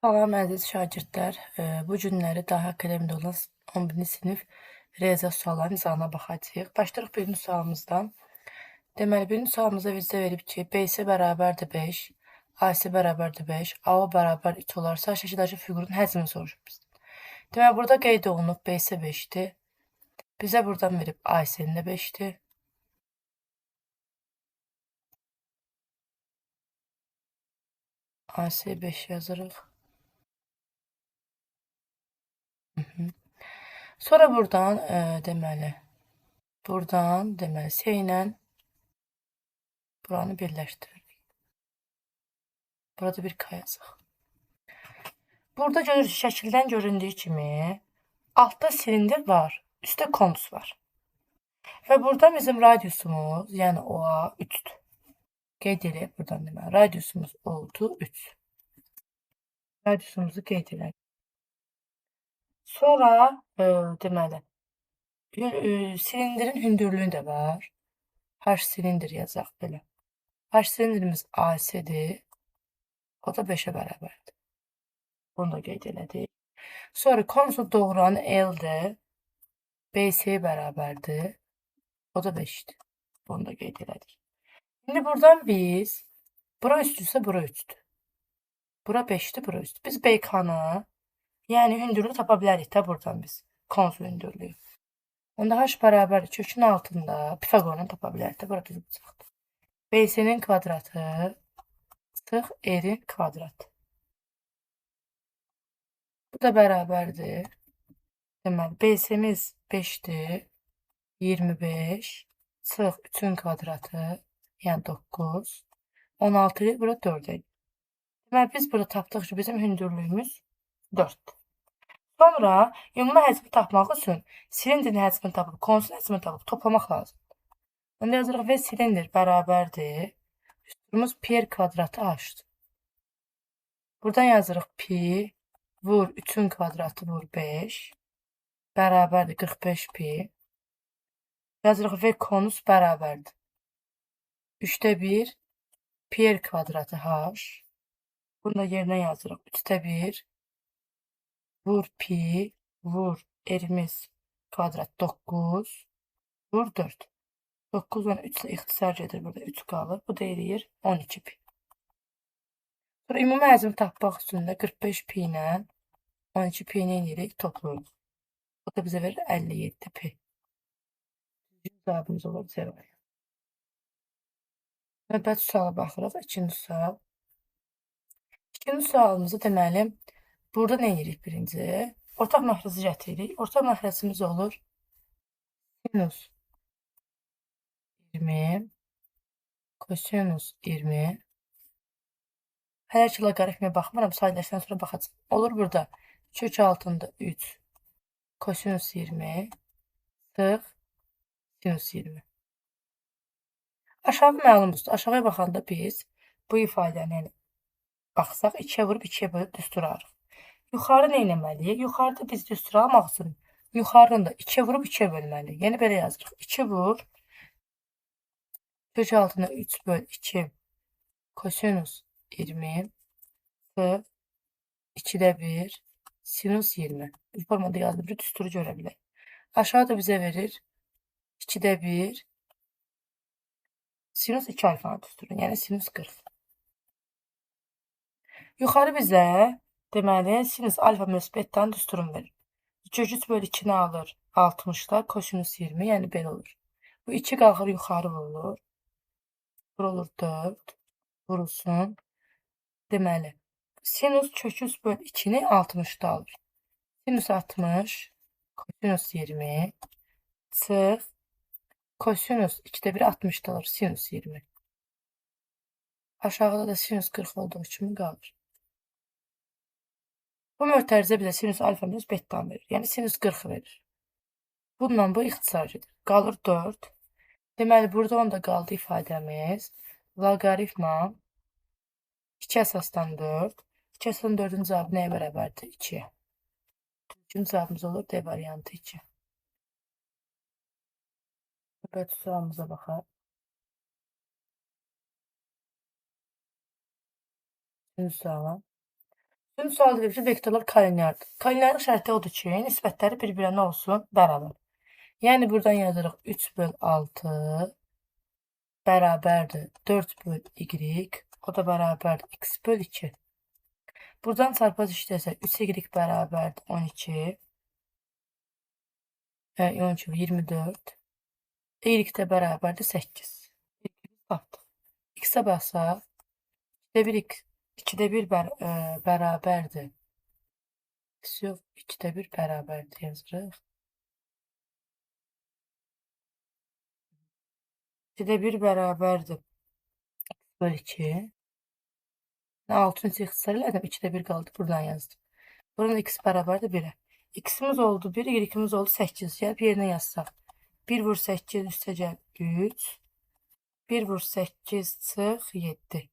Salam əziz şagirdlər. Bu günləri Dahi Akademiyada olan 11-ci sinif riyaziyyat suallarının izahına baxacağıq. Başlayırıq birinci sualımızdan. Deməli, birinci sualımızda bizə verib ki, BS bərabərdir 5, AC bərabərdir 5, AO bərabər 3 olarsa, şəkildəki fiqurun həcmini soruşur bizdən. Deməli, burada qeyd olunub BS 5-dir. Bizə buradan verib AC-ni də 5-dir. AC 5 yazırıq. Sonra buradan deməli C ilə buranı birləşdiririk. Burada bir K yazıq. Burada görürsünüz, şəkildən göründüyü kimi altda silindir var, üstdə konus var. Və burada bizim radiusumuz, yəni OA 3-dür. Qeyd edək buradan deməli. Radiusumuz oldu 3. Radiusumuzu qeyd edək. Sonra deməli silindirin hündürlüyü də var. H silindir yazaq belə. H silindirimiz AC-dir. O da 5-ə bərabərdir. Bunu da qeyd elədik. Sonra konusu doğuran L-dir. BC bərabərdir. O da 5-dir. Bunu da qeyd elədik. İndi buradan biz, bura 3-dürsə bura 3-dür. Bura 5-dir, bura 3-dür. Biz BK-nı, yəni hündürlüyü tapa bilərik də buradan biz. Konsul hündürlüyü. Onda H bərabər kökün altında Pifaqorunu tapa bilərik də. Bura düz bucaqdır. BC-nin kvadratı sıx R-in kvadratı. Bu da bərabərdir. Deməli, BC-miz 5-dir. 25 sıx 3-ün kvadratı, yəni 9. 16-dır, bura 4-dir. Deməli, biz burada tapdıq ki, bizim hündürlüyümüz 4-dür. Sonra ümumi həcmi tapmaq üçün silindrin həcmini tapıb, konusun həcmini tapıb toplamaq lazımdır. Onda yazırıq V silindir bərabərdir. Üstümüz pi r kvadratı H-dır. Buradan yazırıq pi vur 3-ün kvadratı vur 5 bərabərdir 45 pi. Yazırıq V konus bərabərdir. 3-də 1 pi r kvadratı H. Bunu da yerinə yazırıq. 3-də 1 vur pi vur r-imiz kvadrat 9 vur 4. 9 ilə 3 ilə ixtisar gedir. Burada 3 qalır. Bu da eləyir 12 pi. Sonra ümumi həcmi tapmaq üçün də 45 pi ilə 12 pi ilə eləyirik, toplayırıq. Bu da bizə verir 57 pi. Cavabımız olur C variantı. Növbəti suala baxırıq. İkinci sual. İkinci sualımızı deməli, burada nə edirik birinci? Ortaq məxrəci gətiririk. Ortaq məxrəcimiz olur sinus 20, kosinus 20. Hələ ki, loqaritmə baxmıram, sadələşdən sonra baxacağım. Olur burada kök altında 3, kosinus 20, sıx, sinus 20. Aşağı məlumdur. Aşağıya baxanda biz bu ifadəni baxsaq, 2-yə vurub 2-yə bölüb düz durarıq. Yuxarı nə etməliyik? Yuxarıda biz düz duralmaq üçün yuxarını da 2-yə vurub 2-yə bölməliyik. Yəni belə yazırıq. 2 vur, kök altında 3 böl 2, kosinus 20, sıx, 2-də 1, sinus 20. Bu formada yazılıb, düz turu görə bilək. Aşağıda bizə verir 2-də 1, sinus 2 alfanı düz turu, yəni sinus 40. Yuxarı bizə deməli sinus alfa müsbətdən düz turun verir. Kök 3 böl 2-ni alır 60-da, kosinus 20, yəni belə olur. Bu 2 qalxır yuxarı vurulur. Vurulur 4, vurulsun. Deməli, sinus kök 3 böl 2-ni 60-da alır. Sinus 60, kosinus 20, sıx, kosinus 2-də 1 60-da alır, sinus 20. Aşağıda da sinus 40 olduğu kimi qalır. Bu mötərizə bizə sinus alfa minus bettan verir. Yəni sinus 40 verir. Bununla bu ixtisar gedir. Qalır 4. Deməli, burada onda qaldı ifadəmiz. Loqaritma 2 əsasdan 4. 2 əsasdan 4-ün cavabı nəyə bərabərdir? 2-yə. Düzgün cavabımız olur D variantı 2. Növbəti sualımıza baxaq. Üçüncü suala. Üçüncü sual deyir ki, vektorlar kolineardır. Kolinearlıq şərti odur ki, nisbətləri bir-birinə nə olsun? Bərabər. Yəni buradan yazırıq 3/6 bərabərdir 4/y. O da bərabərdir x/2. Buradan çarpaz işləsək 3y bərabərdir 12. 12, 24. Y də bərabərdir 8. Tapdıq. X-ə baxsaq, 2-də 1 bərabərdir. Yox, 2-də 1 bərabərdir yazırıq. 2-də 1 bərabərdir. Böl 2. 6-nı ixtisar elədim. 2-də 1 qaldı. Buradan yazdım. Buradan x bərabərdir 1-ə. X-imiz oldu 1, y-imiz oldu 8. Gəlib yerinə yazsaq. 1 vur 8 üstə gəl 3. 1 vur 8 çıx 7.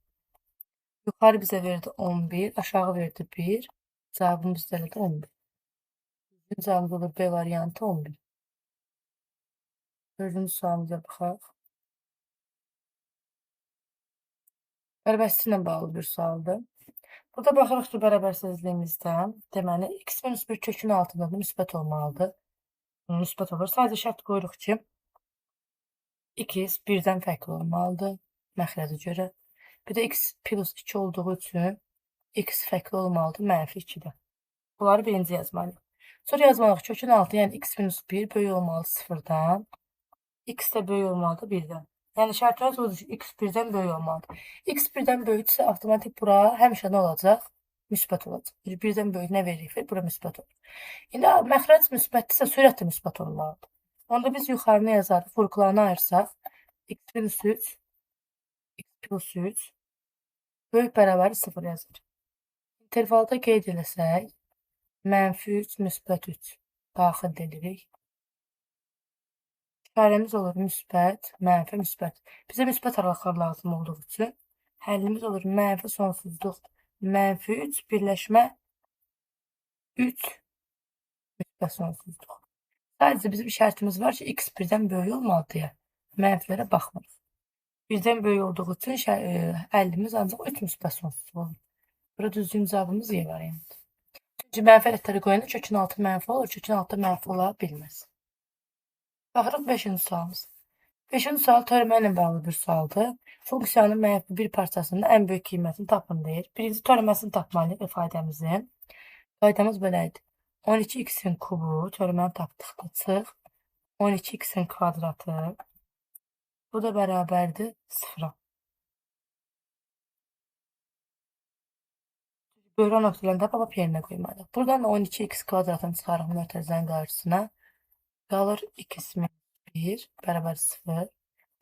Yuxarı bizə verdi 11. Aşağı verdi 1. Cavabımız da elədi 11. Cavabımız olur B variantı 11. Dördüncü sualımıza baxaq. Bərabərsizliklə ilə bağlı bir sualdır. Burada baxırıq ki, bərabərsizliyimizdən, deməli, x-1 kökün altında müsbət olmalıdır. Müsbət olur. Sadəcə şərt qoyuruq ki, x 1-dən fərqli olmalıdır, məxrəcə görə. Bir də x plus 2 olduğu üçün x fərqli olmalıdır, -2-də. Bunları birinci yazmalıyıq. Sonra yazmalıyıq kökün altı, yəni x-1 böyük olmalıdır 0-dan, x də böyük olmalıdır 1-dən. Yəni şərtimiz odur ki, x 1-dən böyük olmalıdır. X 1-dən böyükdürsə, avtomatik bura həmişə nə olacaq? Müsbət olacaq. 1-dən böyük nə veririk? Bura müsbət olur. İndi məxrəc müsbətdirsə, sürət də müsbət olmalıdır. Onda biz yuxarına yazarıq, vurğularını ayırsaq, x plus 3, x plus 3 böyük bərabər 0 yazır. İntervalda qeyd eləsək, -3, müsbət 3 daxil edirik. İşarəmiz olur müsbət, mənfi, müsbət. Bizə müsbət aralıqlar lazım olduğu üçün həllimiz olur mənfi sonsuzluq, -3 birləşmə 3 müsbət sonsuzluq. Sadəcə bizim şərtimiz var ki, x 1-dən böyük olmalı deyə mənfilərə baxmırıq. 1-dən böyük olduğu üçün həllimiz ancaq 3 müsbət sonsuzluq olur. Burada düzgün cavabımız Y variantı. Çünki mənfi ədədləri qoyanda kökün altı mənfi olur, kökün altı mənfi ola bilməz. Baxırıq 5-ci sualımız. 5-ci sual teorema ilə bağlı bir sualdır. Funksiyanın mənfi bir parçasının ən böyük qiymətini tapın deyir. Birinci teoremasını tapmalıyıq ifadəmizin. Qaydamız belə idi. 12x-in kubu teoremanı tapdıqda çıx. 12x-in kvadratı. Bu da bərabərdir 0-a. Bölən nöqtələrini də baba yerinə qoymalıyıq. Buradan da 12x kvadratını çıxarıq mötərizənin qarşısına. Qalır 2 1 bərabər 0.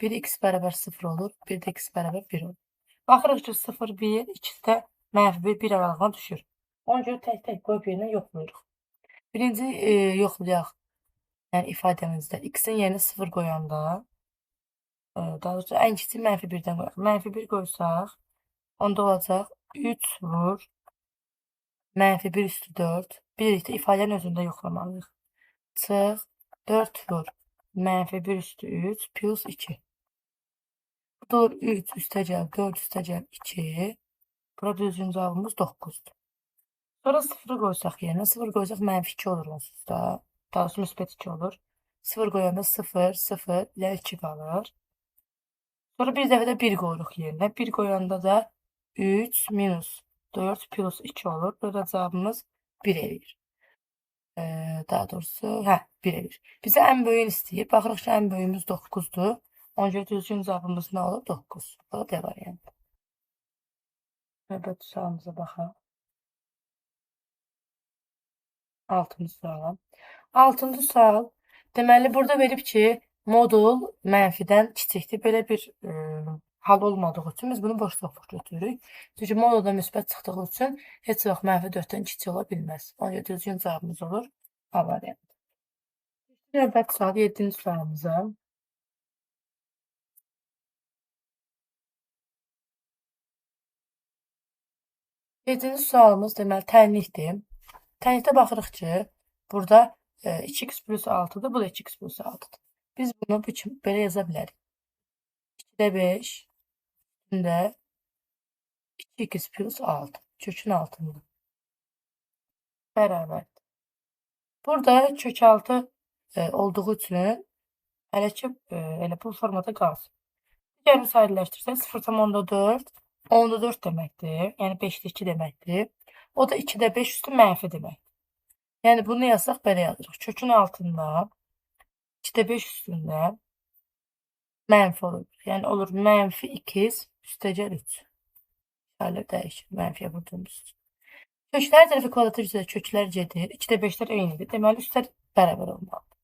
1x bərabər 0 olur. 1 də x bərabər 1 olur. Baxırıq ki, 0, 1, ikisi də -1, 1 aralığına düşür. Ona görə tək-tək qoyub yerinə yoxlayırıq. Birinci yoxlayaq. Yəni ifadəmizdə x-in yerinə 0 qoyanda, daha doğrusu ən kiçik -1-dən qoyaq. -1 qoysaq, onda olacaq 3 vur -1 üstü 4. Birlikdə ifadənin özündə yoxlamalıyıq. Çıx 4 vur -1 üstü 3 plus 2. Dur 3 üstə gəl 4 üstə gəl 2. Burada düzgün cavabımız 9-dur. Sonra 0-ı qoysaq yerinə. 0 qoysaq -2 olur onsuz da. Daha doğrusu müsbət 2 olur. 0 qoyanda 0, 0 ilə 2 qalır. Sonra bir dəfə də 1 qoyuruq yerinə. 1 qoyanda da 3 minus 4 plus 2 olur. Burada cavabımız 1 eləyir. Daha doğrusu, 1 eləyir. Bizə ən böyüyünü istəyir. Baxırıq ki, ən böyüyümüz 9-dur. Ona görə düzgün cavabımız nə olur? 9. Bu da D variantı. Növbəti sualımıza baxaq. 6-cı sual. 6-cı sual. Deməli, burada verib ki, modul mənfidən kiçikdir. Belə bir hal olmadığı üçün biz bunu boşluq götürürük. Çünki modulda müsbət çıxdığı üçün heç vaxt -4-dən kiçik ola bilməz. Ona görə düzgün cavabımız olur A variantı. Növbəti sual 7-ci sualımıza. 7-ci sualımız deməli tənlikdir. Tənlikdə baxırıq ki, burada 2x plus 6-dır, bu da 2x plus 6-dır. Biz bunu belə yaza bilərik. 2-də 5, üstündə 2x plus 6, kökün altında. bərabər. Burada kökaltı olduğu üçün hələ ki elə bu formada qalsın. Digərini sadələşdirsək 0,4 10-da 4 deməkdir. Yəni 5-də 2 deməkdir. O da 2-də 5 üstü mənfi deməkdir. Yəni bunu yazsaq belə yazırıq. Kökün altında 2-də 5 üstündə mənfi olur. Yəni olur mənfi 2 üstəgəl 3. Hələ dəyişir. Mənfiyə vurduğumuz üçün. Köklər tərəfi kvadratı üzrə köklər gedir. 2-də 5-lər eynidir. Deməli üstlər bərabər olmalıdır.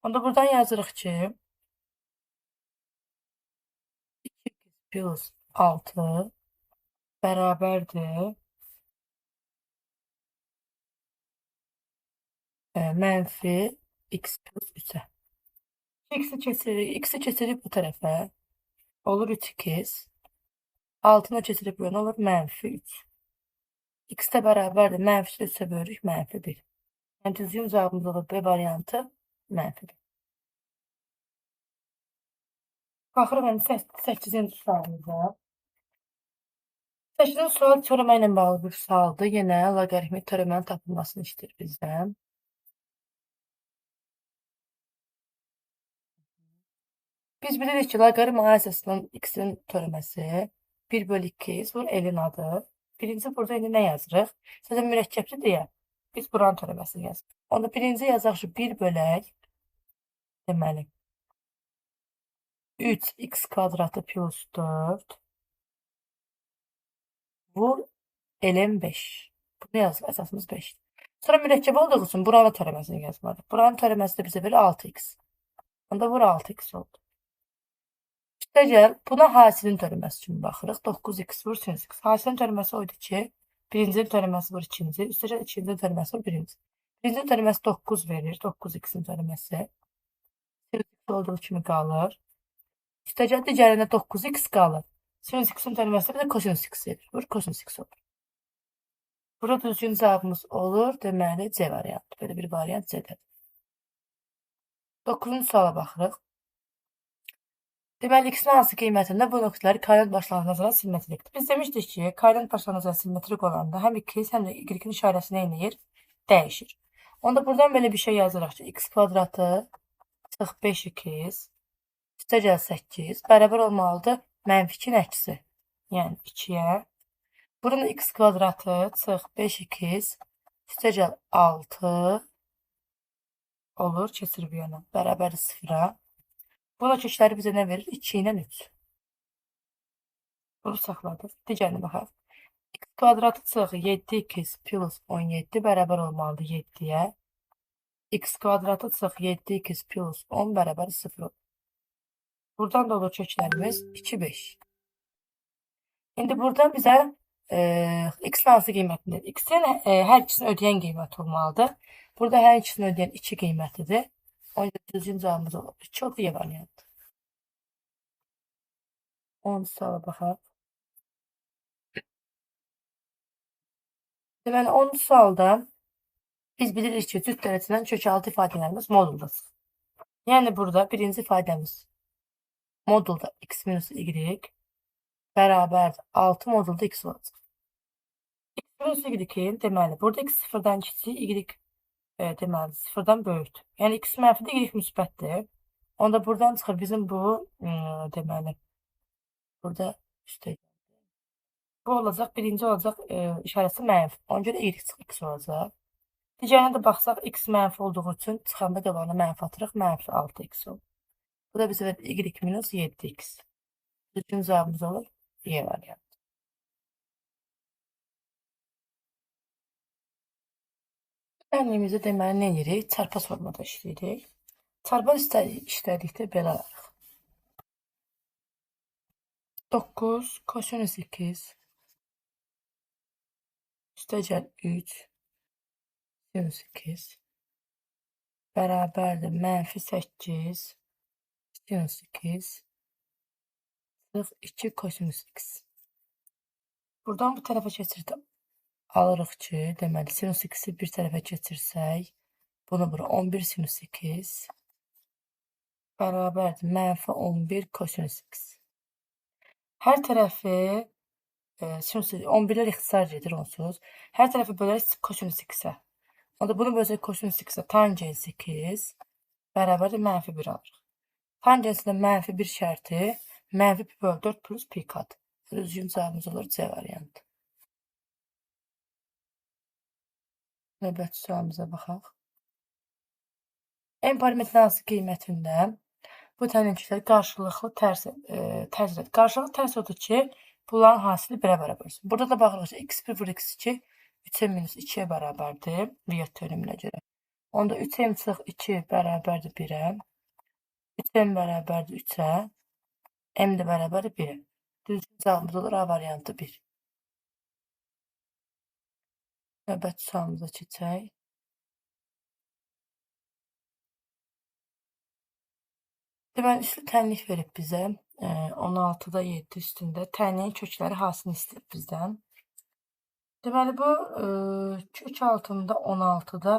Onda buradan yazırıq ki 2 plus 6 bərabərdir mənfi x plus 3-ə. X-i keçiririk bu tərəfə. Olur 3x. 6-nı keçirib bu yana olur mənfi 3. X də bərabərdir. Mənfi 3-ə bölürük mənfi 1. Yəni düzgün cavabımız olur B variantı mənfi 1. Baxırıq indi 8-ci sualımıza. 8-ci sual teorema ilə bağlı bir sualdır. Yenə loqaritmik teoremanın tapılmasını istəyir bizdən. Biz bilirik ki, loqaritm A əsasının x-in teoreması 1/2 vur elin adı. Birinci burada indi nə yazırıq? Sizə mürəkkəbli deyə biz buranın teoreməsini yazırıq. Onda birinci yazaq ki, 1 bölək deməli 3x kvadratı plus 4 vur elin 5. Bunu yazıq, əsasımız 5. Sonra mürəkkəb olduğu üçün buranın teoreməsini yazmalıyıq. Buranın teoremesi də bizə verir 6x. Onda vur 6x oldu. İşte gəl, buna hasilin teoreməsi kimi baxırıq. 9x vur sinus x. Hasilin teoreməsi oydu ki, birincinin teoreməsi vur ikinci, üstəcə ikincinin teoreməsi vur birinci. Birincinin teoreməsi 9 verir, 9x-in teoreməsi. Sinus x olduğu kimi qalır. Üstəcə digərində 9x qalır. Sinus x-in teoreməsi bir də kosinus x verir. Vur kosinus x olur. Burada düzgün cavabımız olur. Deməli, C variantı. Belə bir variant C-dədir. 9-cu suala baxırıq. Deməli, x-in hansı qiymətində bu nöqtələri koordinat başlanğıcına nazaran simmetrikdir. Biz demişdik ki, koordinat başlanğıcına simmetrik olanda həm x, həm də y-in işarəsi nə eləyir? Dəyişir. Onda buradan belə bir şey yazırıq ki, x kvadratı çıx 5x üstə gəl 8 bərabər olmalıdır -2-nin əksi. Yəni 2-yə. Bunun x kvadratı çıx 5x üstə gəl 6 olur. Keçir bu yana. Bərabər 0-a. Buna kökləri bizə nə verir? 2 ilə 3. Bunu saxladıq. Digərinə baxaq. X kvadratı çıx 7x plus 17 bərabər olmalıdır 7-yə. X kvadratı çıx 7x plus 10 bərabər 0 olur. Buradan da olur köklərimiz 2, 5. İndi buradan bizə x hansı qiymətlidir? X-in hər ikisini ödəyən qiyməti olmalıdır. Burada hər ikisini ödəyən 2 qiymətidir. Onun düzgün cavabımız olur. 2 oldu Y variantı. 10 suala baxaq. Deməli, 10 sualda biz bilirik ki, cüt dərəcədən kökaltı ifadələrimiz moduldadır. Yəni burada birinci ifadəmiz modulda x minus y bərabərdir 6 modulda x olacaq. X minus y-in deməli, burada x sıfırdan kiçik, y deməli sıfırdan böyükdür. Yəni x mənfidir, y müsbətdir. Onda buradan çıxır bizim bu deməli burada üstə bu olacaq, birinci olacaq işarəsi mənfi. Ona görə y x olacaq. Digərinə də baxsaq, x mənfi olduğu üçün çıxanda qabağına mənfi atırıq, mənfi 6x olur. Bu da bizə y minus 7x. Düzgün cavabımız olur Y variantı. Əlimizi deməli nə edirik? Çarpaz formada işləyirik. Çarpaz işlədikdə belə alırıq. 9 kosinus 2 üstəgəl 3 sinus 2 bərabərdir -8 sinus 2 çıx 2 kosinus x. Buradan bu tərəfə keçirdim. Alırıq ki, deməli sinus x-i bir tərəfə keçirsək, bunu bura 11 sinus 2 bərabərdir -11 kosinus x. Hər tərəfi sinus 11-lər ixtisar edir onsuz. Hər tərəfi bölərək kosinus x-ə. Onda bunu bölsək kosinus x-ə tangens 8 bərabərdir -1 alırıq. Tangensin -1 şərti -pi bölü 4 plus pi kat. Düzgün cavabımız olur C variantı. Növbəti sualımıza baxaq. En parametrin hansı qiymətində bu tənənkəslər qarşılıqlı tərs edir. Qarşılıqlı tərs odur ki, bunların hasili 1-ə bərabərdir. Burada da baxırıq ki, x1 vur x2 3-ə minus 2-yə bərabərdir Viet teoreminə görə. Onda 3m çıx 2 bərabərdir 1-ə. 3m bərabərdir 3-ə. M də bərabərdir 1-ə. Düzgün cavabımız olur A variantı 1. Növbəti sualımıza keçək. Deməli, üslü tənlik verib bizə. 16-da 7 üstündə tənliyin kökləri hasilini istəyib bizdən. Deməli, bu kök altında 16-da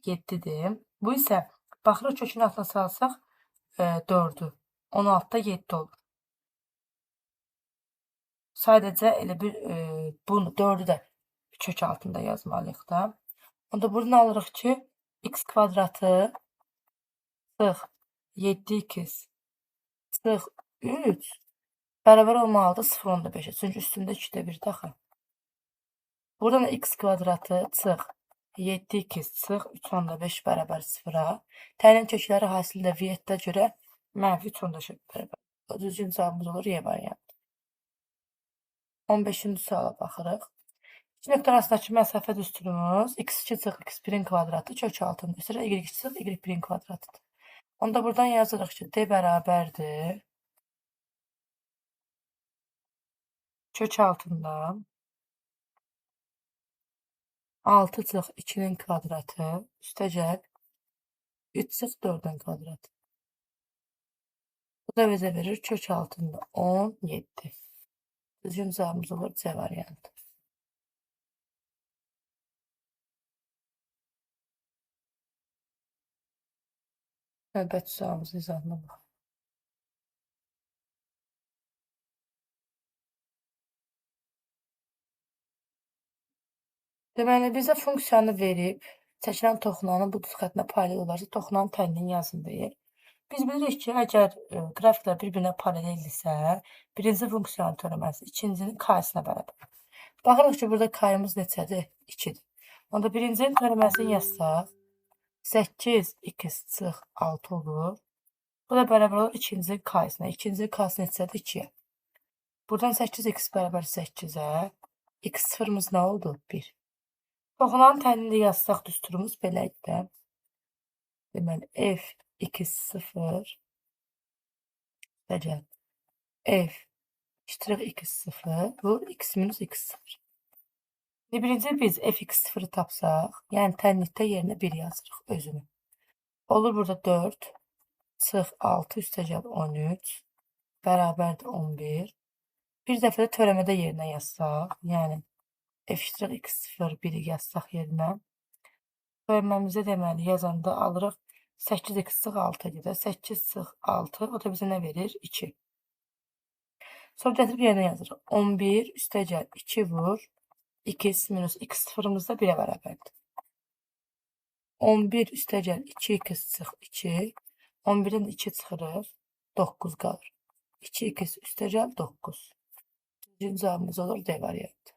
7-dir. Bu isə baxırıq kökün altına salsaq 4-dür. 16-da 7 olur. Sadəcə elə bir bunu 4-ü də kök altında yazmalıyıq da. Onda buradan alırıq ki, x kvadratı çıx 7x çıx 3 bərabər olmalıdır 0.5-ə. Çünki üstündə 2-də 1 daxil. Buradan x kvadratı çıx 7x çıx 3.5 bərabər 0-a. Təyin kökləri hasilində Vietdə görə -3.5 bərabər. Düzgün cavabımız olur Y variantı. 15-ci suala baxırıq. İki nöqtə arasındakı məsafə düsturumuz x2 çıx x1-in kvadratı kök altında üstə y2 çıx y1-in kvadratıdır. Onda buradan yazırıq ki, D bərabərdir. Kök altında 6 çıx 2-nin kvadratı üstəcək 3 çıx 4-ün kvadratı. Bu da bizə verir kök altında 17. Düzgün cavabımız olur C variantı. Növbəti sualımızın izahına baxaq. Deməli, bizə funksiyanı verib, çəkilən toxunanın bu xəttinə paralel olarsa, toxunanın tənliyini yazın deyir. Biz bilirik ki, əgər qrafiklər bir-birinə paraleldirsə, birinci funksiyanın törəməsi ikincinin k-sinə bərabər. Baxırıq ki, burada k-ımız neçədir? 2-dir. Onda birincinin törəməsini yazsaq, 8x çıx 6 olur. Bu da bərabər olur ikincinin k-sinə. İkincinin k-sı neçədir? 2-yə. Buradan 8x bərabər 8-ə. X sıfırımız nə oldu? 1. Toxunanın tənliyini yazsaq düsturumuz belə idi. Deməli, f(x0) bəcər f iştirak x0 vur x minus x0. Birinci biz f(x0'ı tapsaq, yəni tənlikdə yerinə 1 yazırıq özünü. Olur burada 4 çıx 6 üstəgəl 13 bərabərdir 11. Bir dəfə də törəmədə yerinə yazsaq, yəni f(x0 1'i yazsaq yerinə. Törəməmizə deməli yazanda alırıq 8x çıx 6 edir. 8 çıx 6 o da bizə nə verir? 2. Sonra gətirib yerinə yazırıq. 11 üstəgəl 2 vur x minus x sıfırımız da 1'ə bərabərdir. 11 üstəgəl 2x çıx 2. 11'dən 2 çıxırıq. 9 qalır. 2x üstəgəl 9. Düzgün cavabımız olur D variantı.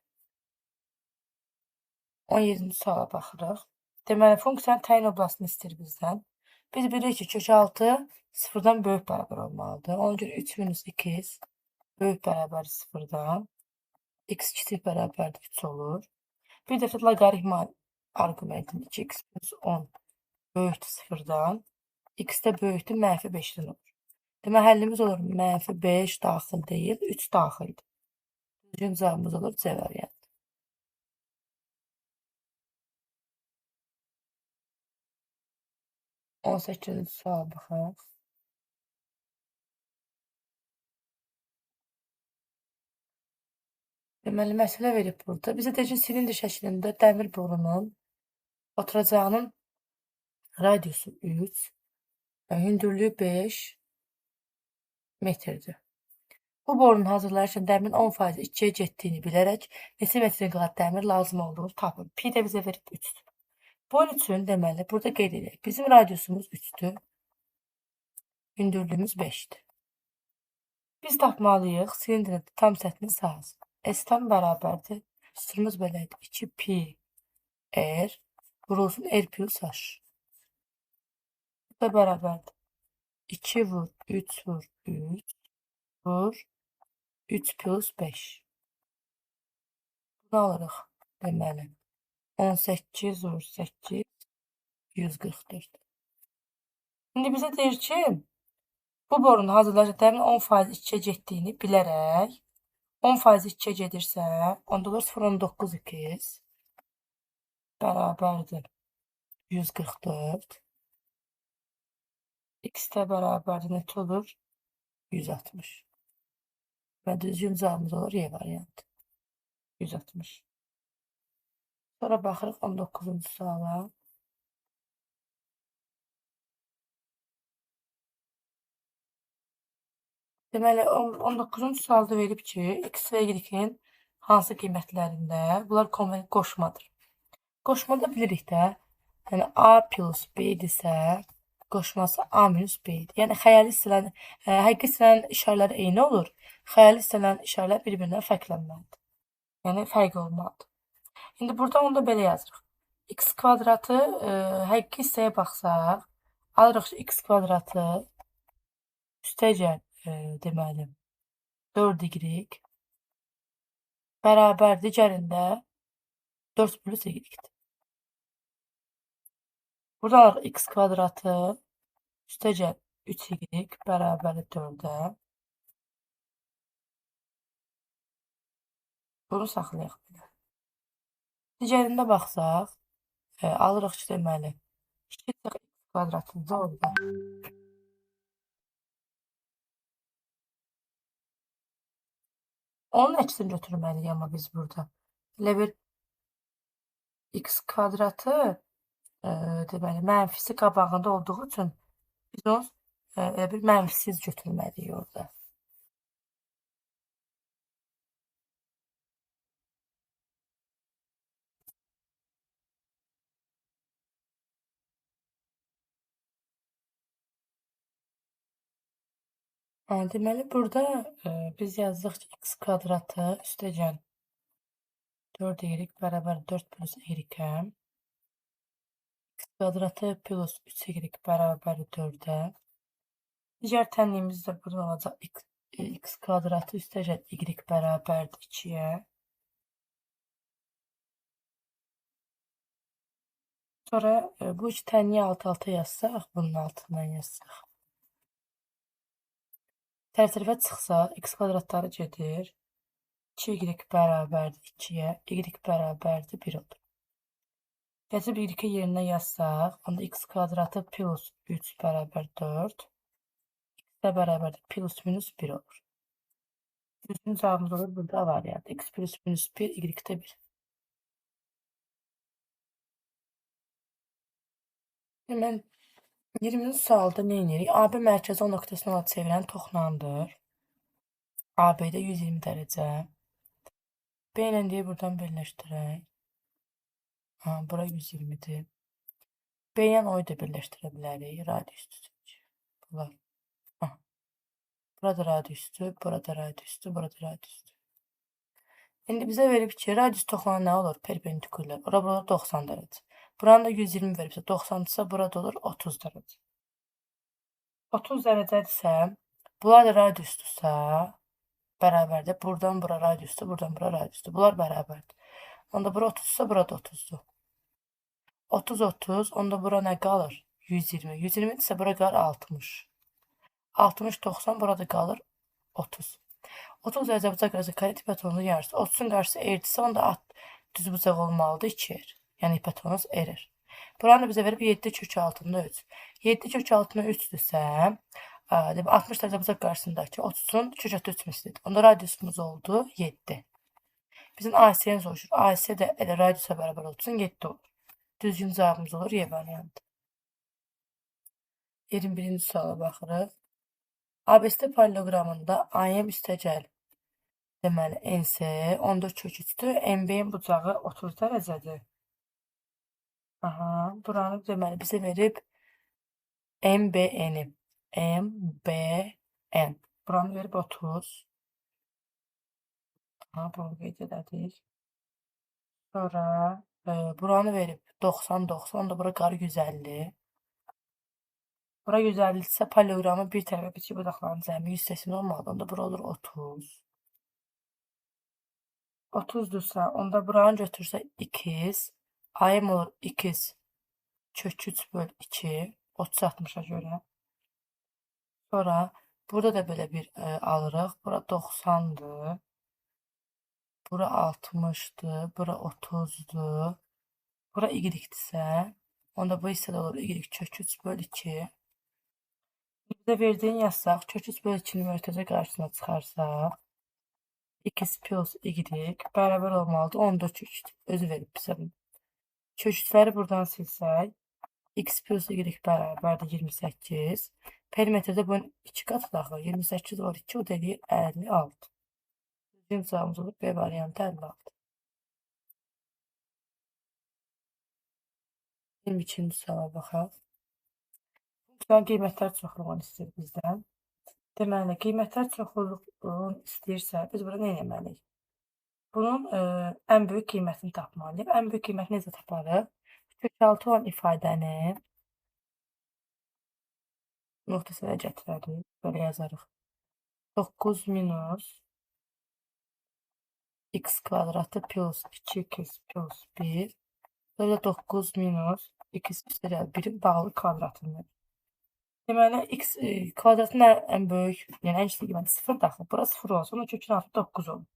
17-ci suala baxırıq. Deməli, funksiyanın təyin oblasını istəyir bizdən. Biz bilirik ki, kök 6 sıfırdan böyük bərabər olmalıdır. Ona görə 3 minus x böyük bərabər sıfırdan. X kiçik bərabərdir 3 olur. Bir dəfə loqaritma arqumentin 2x plus 10 böyükdür sıfırdan. X də böyükdür -5'den olur. Deməli, həllimiz olur -5 daxil deyil, 3 daxildir. Düzgün cavabımız olur C variantı. 18-ci suala baxaq. Deməli, məsələ verib burada. Bizə deyir ki, silindr şəklində dəmir borunun oturacağının radiusu 3, hündürlüyü 5 metrdir. Bu borunun hazırlayarkən dəmirin 10% 2-yə getdiyini bilərək neçə metrə qədər dəmir lazım olduğunu tapın. Pi də bizə verib 3'dür. Bunun üçün deməli burada qeyd edək. Bizim radiusumuz 3'dür. Hündürlüyümüz 5'dir. Biz tapmalıyıq silindrin tam səthinin sahəsi. S-tam bərabərdir. Üstümüz belədir. 2 pi r vurulsun r plus h. Bu da bərabərdir. 2 vur 3 vur 3 vur 3 plus 5. Bunu alırıq. Deməli 18 vur 8 144. İndi bizə deyir ki, bu borunun hazırlayacaqlarının 10% içə getdiyini bilərək 10% içə gedirsə, onda olur 0.9x bərabərdir 144. X də bərabərdir neçə olur? 160. Və düzgün cavabımız olur Y variantı. 160. Sonra baxırıq 19-cu suala. Deməli 19-cu sualda verib ki, x və y-in hansı qiymətlərində bunlar qoşmadır. Qoşmada bilirik də, yəni a plus b-dirsə, qoşması a minus b-dir. Yəni xəyali hissələrin, həqiqi hissələrin işarələri eyni olur. Xəyali hissələrin işarələri bir-birindən fərqlənməlidir. Yəni fərqi olmalıdır. İndi burada onu da belə yazırıq. X kvadratı həqiqi hissəyə baxsaq, alırıq ki, x kvadratı üstəgəl deməli 4y bərabər digərində 4 plus y-dir. Burada alırıq x kvadratı üstəgəl 3y bərabər 4-ə. Bunu saxlayaq. Digərində baxsaq, alırıq ki, deməli 2 x kvadratını da orada. Onun əksini götürməliyik amma biz burada. Elə bir x kvadratı deməli mənfisi qabağında olduğu üçün biz onu elə bir mənfisiz götürməliyik orada. Deməli burada biz yazdıq ki, x kvadratı üstəgəl 4y bərabər 4 plus y-ə. X kvadratı plus 3y bərabər 4-ə. Digər tənliyimiz də buradan olacaq. X kvadratı üstəgəl y bərabərdir 2-yə. Sonra bu iki tənliyi alt-alta yazsaq, bunun altından yazsaq. Tərtərəfə çıxsaq, x kvadratları gedir. 2y bərabərdir 2-yə, y bərabərdir 1 olur. Gətirib y-i yerinə yazsaq, onda x kvadratı plus 3 bərabər 4, x də bərabərdir plus minus 1 olur. Düzgün cavabımız olur burada A variantı. X plus minus 1, y də 1. Hemen 20-ci sualda nə edirik? AB mərkəzi O nöqtəsindən olaraq çevirən toxunandır. AB-də 120 dərəcə. B ilə deyir buradan birləşdirək. Bura 120-dir. B ilə O-yu da birləşdirə bilərik. Radiusdur. Bunlar. Burada radiusdur, burada radiusdur, burada radiusdur. İndi bizə verib ki, radius toxunan nə olur? Perpendikulyar. Ora burada 90 dərəcə. Buranın da 120 veribsə, 90-dırsa burada olur 30 dərəcə. 30 dərəcədirsə, bunlar da radiusdursa, bərabərdir. Buradan bura radiusdur, buradan bura radiusdur. Bunlar bərabərdir. Onda bura 30-sa, burada 30-dur. 30, 30, onda bura nə qalır? 120. 120-dirsə, bura qalır 60. 60, 90, burada qalır 30. 30 dərəcə bucaq qarşısı kare hipotenuzun yarısı. 30-un qarşısı r-dirsə, onda düz bucaq olmalıdır 2r. Yəni hipotenuz r. Buranı da bizə verib 7 kök altında 3. 7 kök altında 3-dürsə, 60 dərəcə bucaq qarşısındakı 30-un kök altı 3 mislidir. Onda radiusumuz oldu 7. Bizim AC-ni soruşur. AC də elə radiusa bərabər olsun 7 olur. Düzgün cavabımız olur Y variantı. 21-ci suala baxırıq. ABS paralelogramında AM üstəgəl deməli NC 14 kök 3-dür. MB-nin bucağı 30 dərəcədir. Aha, buranı deməli bizə verib MBN-i. MBN. Buranı verib 30. Aha, bunu qeyd edədik. Sonra buranı verib 90, 90 da bura qarı 150. Bura 150 ise poliqramın bir tərəfə bitki budaqlarının cəmi 180 olmalı. Onda bura olur 30. 30'dursa onda buranı götürsə 2. Ayım olur 2 kök 3 böl 2. 30 60'a görə. Sonra burada da belə bir alırıq. Bura 90'dır. Bura 60'dır. Bura 30'dur. Bura y-dirsə, onda bu hissədə olur y kök 3 böl 2. Bizə verdiyin yazsaq, kök 3 böl 2'ni mötərizə qarşısına çıxarsaq, x plus y bərabər olmalıdır 14 kök 3. Özü verib bizə bunu. Kök 3'ləri buradan silsək, x plus y bərabərdir 28. Perimetrdə bunun 2 qatı daxil. 28 var 2, o da eləyir 56. Bizim cavabımız olur B variantı 56. 22-ci suala baxaq. Funksiyanın qiymətlər çoxluğunu istəyir bizdən. Deməli, qiymətlər çoxluğunu istəyirsə, biz burada nə etməliyik? Bunun ən böyük qiymətini tapmalıyıq. Ən böyük qiymətini necə taparıq? Kökaltı olan ifadəni nöqtəsinə gətirərik. Belə yazarıq. 9 minus x kvadratı plus 2x plus 1. Böyle 9 minus x üstəgəl 1'in bağlı kvadratını. Deməli, x kvadratın ən böyük, yəni ən kiçik qiyməti 0 daxil. Bura 0 olsa, onda kökün altı 9 olur.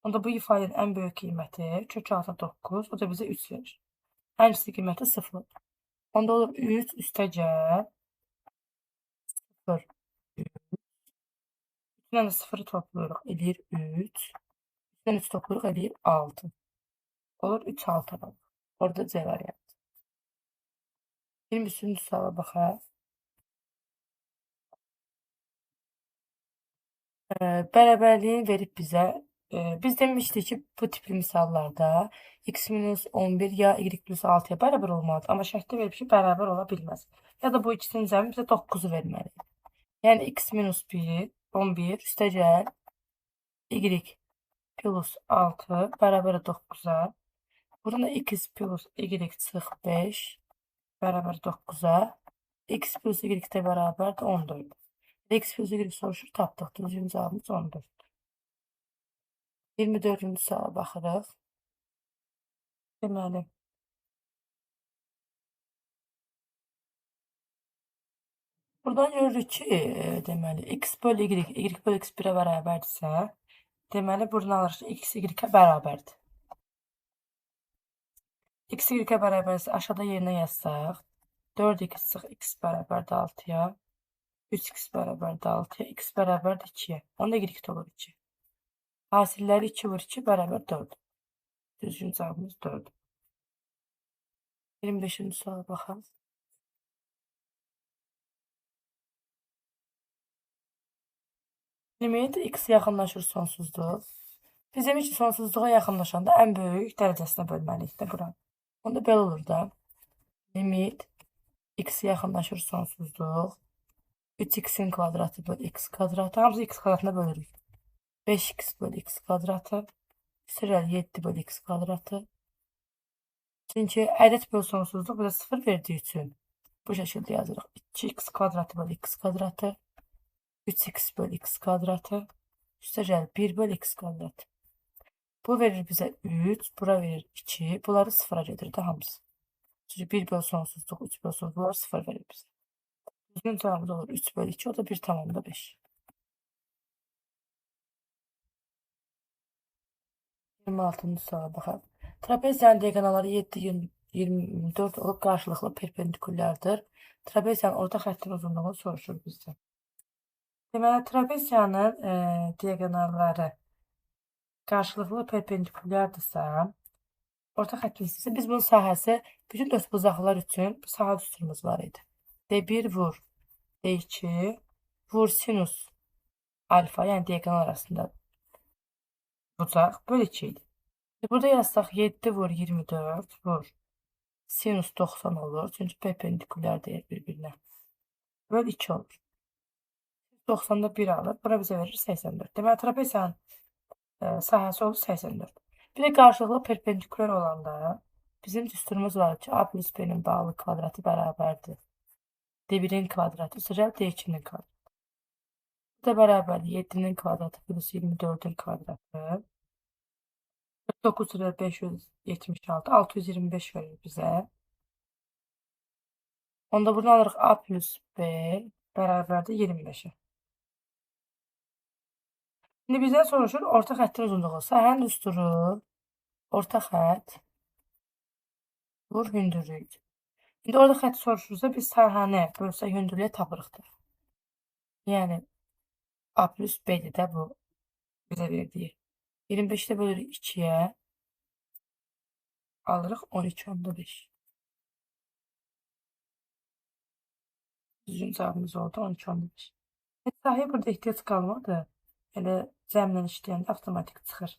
Onda bu ifadənin ən böyük qiyməti kök altı 9, o da bizə 3 verir. Ən kiçik qiyməti 0. Onda olur 3 üstəgəl 0. 3-dən də 0'ı toplayırıq, eləyir 3. 3-dən 3 toplayırıq, eləyir 6. Olur 3, 6 alır. Orada C variantı. 23-cü suala baxaq. Bərabərliyi verib bizə. Biz demişdik ki, bu tipli misallarda x minus 11 ya y plus 6'ya bərabər olmalıdır. Amma şərtdə verib ki, bərabər ola bilməz. Ya da bu ikisinin cəmi bizə 9'u verməli. Yəni x minus 1, 11 üstəgəl y plus 6 bərabər 9'a. Buradan da x plus y çıx 5 bərabər 9'a. X plus y də bərabər 14. X plus y soruşur, tapdıq. Düzgün cavabımız 14. 24-cü suala baxırıq. Deməli, buradan görürük ki, deməli, x böl y böl x 1'ə bərabərdirsə, deməli, buradan alırıq ki, x y-ə bərabərdir. X y-ə bərabərdirsə, aşağıda yerinə yazsaq, 4x çıx x bərabərdir 6-ya, 3x bərabərdir 6-ya, x bərabərdir 2-yə. Onda y olur 2. Hasilləri 2 vur 2 bərabər 4. Düzgün cavabımız 4. 25-ci suala baxaq. Limit x yaxınlaşır sonsuzluq. Biz demiş ki, sonsuzluğa yaxınlaşanda ən böyük dərəcəsinə bölməliyik də bura. Onda belə olur da. Limit x yaxınlaşır sonsuzluq. 3x'in kvadratı böl x kvadratı. Hamısı x kvadratına bölürük. 5x böl x kvadratı. Sırayla 7 böl x kvadratı. Çünki ədəd böl sonsuzluq bizə 0 verdiyi üçün bu şəkildə yazırıq. 2x kvadratı böl x kvadratı. 3x böl x kvadratı. Üstəgəl 1 böl x kvadratı. Bu verir bizə 3, bura verir 2. Bunları 0'a gedir də hamısı. Çünki 1 böl sonsuzluq, 3 böl sonsuzluq, bunlar 0 verir bizə. Düzgün cavabımız olur 3 böl 2, o da 1,5. 26-cı suala baxaq. Trapeziyanın diagonalları 7, 24 olub qarşılıqlı perpendikullardır. Trapeziyanın orta xəttin uzunluğunu soruşur bizdən. Deməli, trapeziyanın diagonalları qarşılıqlı perpendikulyardırsa, orta xəttin istəyirsə, biz bunun sahəsi bütün dördbucaqlılar üçün sahə düsturumuz var idi. D1 vur D2 vur sinus alfa, yəni diagonal arasında bucaq böl 2 idi. Burada yazsaq 7 vur 24 vur Sinus 90 olur. Çünki perpendikulyar deyil bir-birinə. Böl 2 olur. 90'da 1 alır. Bura bizə verir 84. Deməli, trapesiyanın sahəsi olur 84. Bir də qarşılıqlı perpendikulyar olanda bizim düsturumuz var ki, A plus B-nin bağlı kvadratı bərabərdir. D1-in kvadratı üzrə D2-nin kvadratı. Bu da bərabərdir 7-nin kvadratı plus 24-ün kvadratı. 49 üzrə 576, 625 verir bizə. Onda buradan alırıq A plus B bərabərdir 25-ə. Şimdi bizdən soruşur orta xəttin uzunluğu. Sahənin düsturu, orta xətt, vur hündürlük. İndi orta xətti soruşursa biz sahəni bölsək hündürlüyə tapırıq da. Yəni A plus B'dir də bu bizə verdiyi. 25'də bölürük 2'yə alırıq 12/5. Düzgün cavabımız oldu 12/5. Sahəyə burada ehtiyac qalmadı. Elə cəmlə işləyəndə avtomatik çıxır.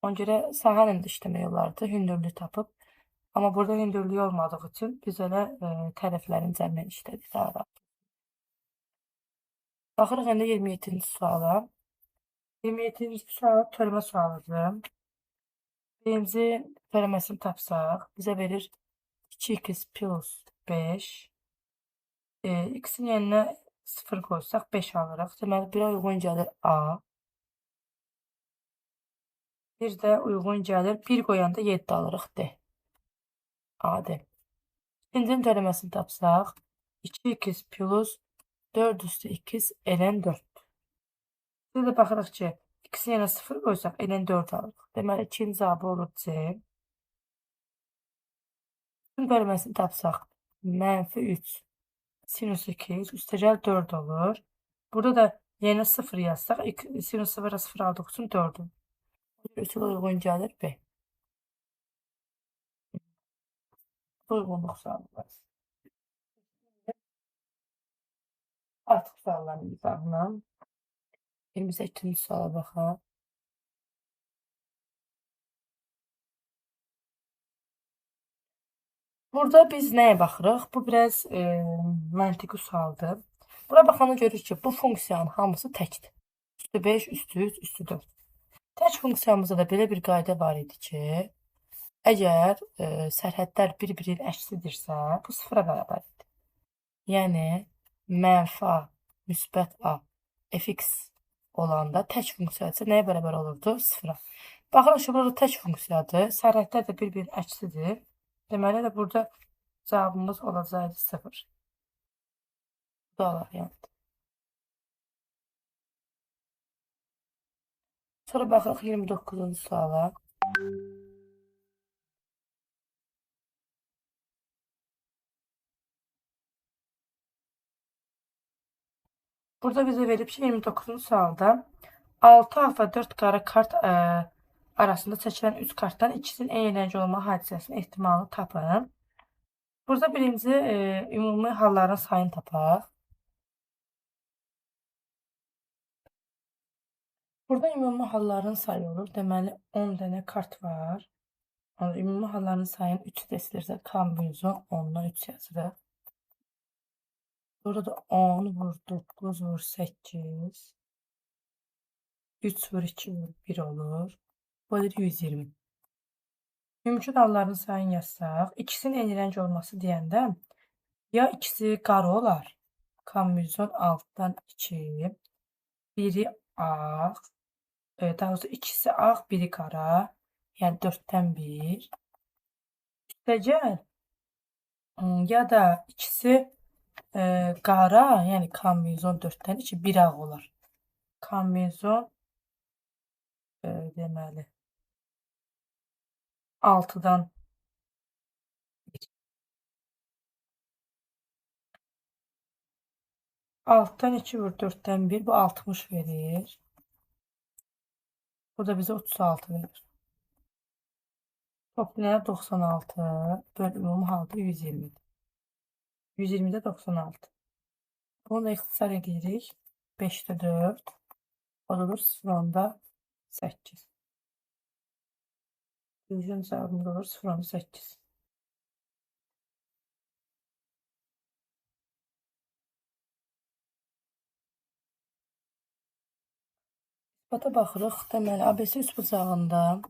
Ona görə sahə ilə də işləmək olardı, hündürlüyü tapıb. Amma burada hündürlüyü olmadığı üçün biz elə tərəflərin cəmlə işlədik daha rahat. Baxırıq indi 27-ci suala. 27-ci sual törəmə sualıdır. Birinci törəməsini tapsaq, bizə verir 2x plus 5. X-in yerinə 0 qoysaq 5 alırıq. Deməli, 1-ə uyğun gəlir A. Bir də uyğun gəlir. 1 qoyanda 7 alırıq D. A-D. İkincinin törəməsini tapsaq, 2x plus 4 üstü 2 ln 4. Biz də baxırıq ki, x-in yerinə 0 qoysaq ln 4 alırıq. Deməli, 2-nin cavabı olur C. İkincinin törəməsini tapsaq, -3 sinus 2 üstəgəl 4 olur. Burada da yerinə 0 yazsaq, sinus 0'a 0 aldıq üçün 4 olur. Üsula uyğun gəlir B. Uyğunluq sualı. Artıq sualların izahına 28-ci suala baxaq. Burada biz nəyə baxırıq? Bu biraz məntiqi sualdır. Bura baxanda görürük ki, bu funksiyanın hamısı təkdir. Üstü 5, üstü 3, üstü 4. Tək funksiyamızda da belə bir qayda var idi ki, əgər sərhədlər bir-birinin əksidirsə, bu sıfıra bərabərdir. Yəni, -a, müsbət a, fx olanda tək funksiya isə nəyə bərabər olurdu? Sıfıra. Baxırıq ki, burada tək funksiyadır. Sərhədlər də bir-birinin əksidir. Deməli də burada cavabımız olacaqdı 0. Bu da variantdır. Sonra baxırıq 29-cu suala. Burada bizə verib ki, 29-cu sualda 6 alfa 4 qara kart arasında çəkilən 3 kartdan ikisinin eyni rəng olma hadisəsinin ehtimalını tapın. Burada birinci ümumi halların sayını tapaq. Burada ümumi halların sayı olur. Deməli 10 dənə kart var. Ümumi halların sayını 3 desilirsə kombinizon 10'dan 3 yazırıq. Burada da 10 vur 9 vur 8. 3 vur 2 vur 1 olur. Bu da 120. Mümkün halların sayını yazsaq, ikisinin eyni rəng olması deyəndə ya ikisi qara olar. Kombinizon 6'dan 2. Biri ağ. Daha doğrusu ikisi ağ, biri qara. Yəni 4'dən 1. Üstəgəl ya da ikisi qara, yəni kombinizon 4'dən 2, bir ağ olar. Kombinizon deməli 6'dan 1. 6'dan 2 vur 4'dən 1, bu 60 verir. Bu da bizə 36 verir. Toplayana 96 böl ümumi halda 120. 120'də 96. Bunu da ixtisar edirik. 5'də 4. O da olur 0.8. Düzgün cevabımız olur 0.8. İsbata baxırıq. Deməli, ABC üçbucağında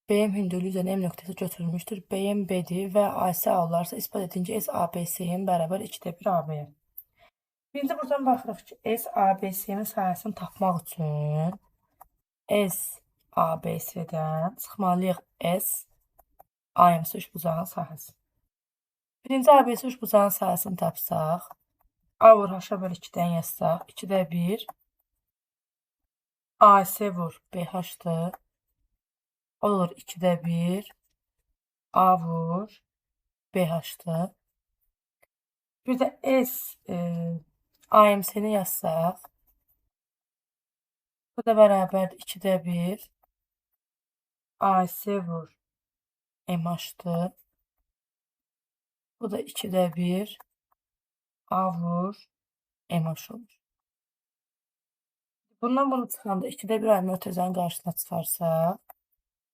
BM hündürlüyü üzərinə M nöqtəsi götürülmüşdür. BM B-dir və AC olarsa isbat edin ki, S ABC-nin bərabər 2/1 AB-yə. Birinci buradan baxırıq ki, S ABC-nin sayəsini tapmaq üçün S ABC-dən çıxmalıyıq S AMC üçbucağın sahəsi. Birinci ABC üçbucağın sahəsini tapsaq, A vur H bölü 2-dən yazsaq, 2/1 AC vur BH-dır. O da olur 2/1 A vur BH-dır. Bir də S AMC-ni yazsaq, bu da bərabərdir 2/1 AC vur MH-dır. Bu da 2/1 A vur MH olur. Bundan bunu çıxanda 2/1 ayırma ötəcənin qarşısına çıxarsaq,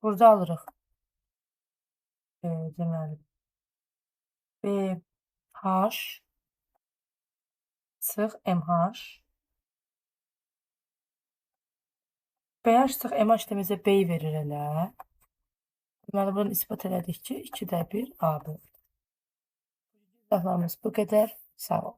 burada alırıq. Deməli, BH çıx MH. BH çıx MH da bizə B verir elə. Deməli, bunu isbat elədik ki, 2/1 AB. İzahlarımız bu qədər. Sağ ol.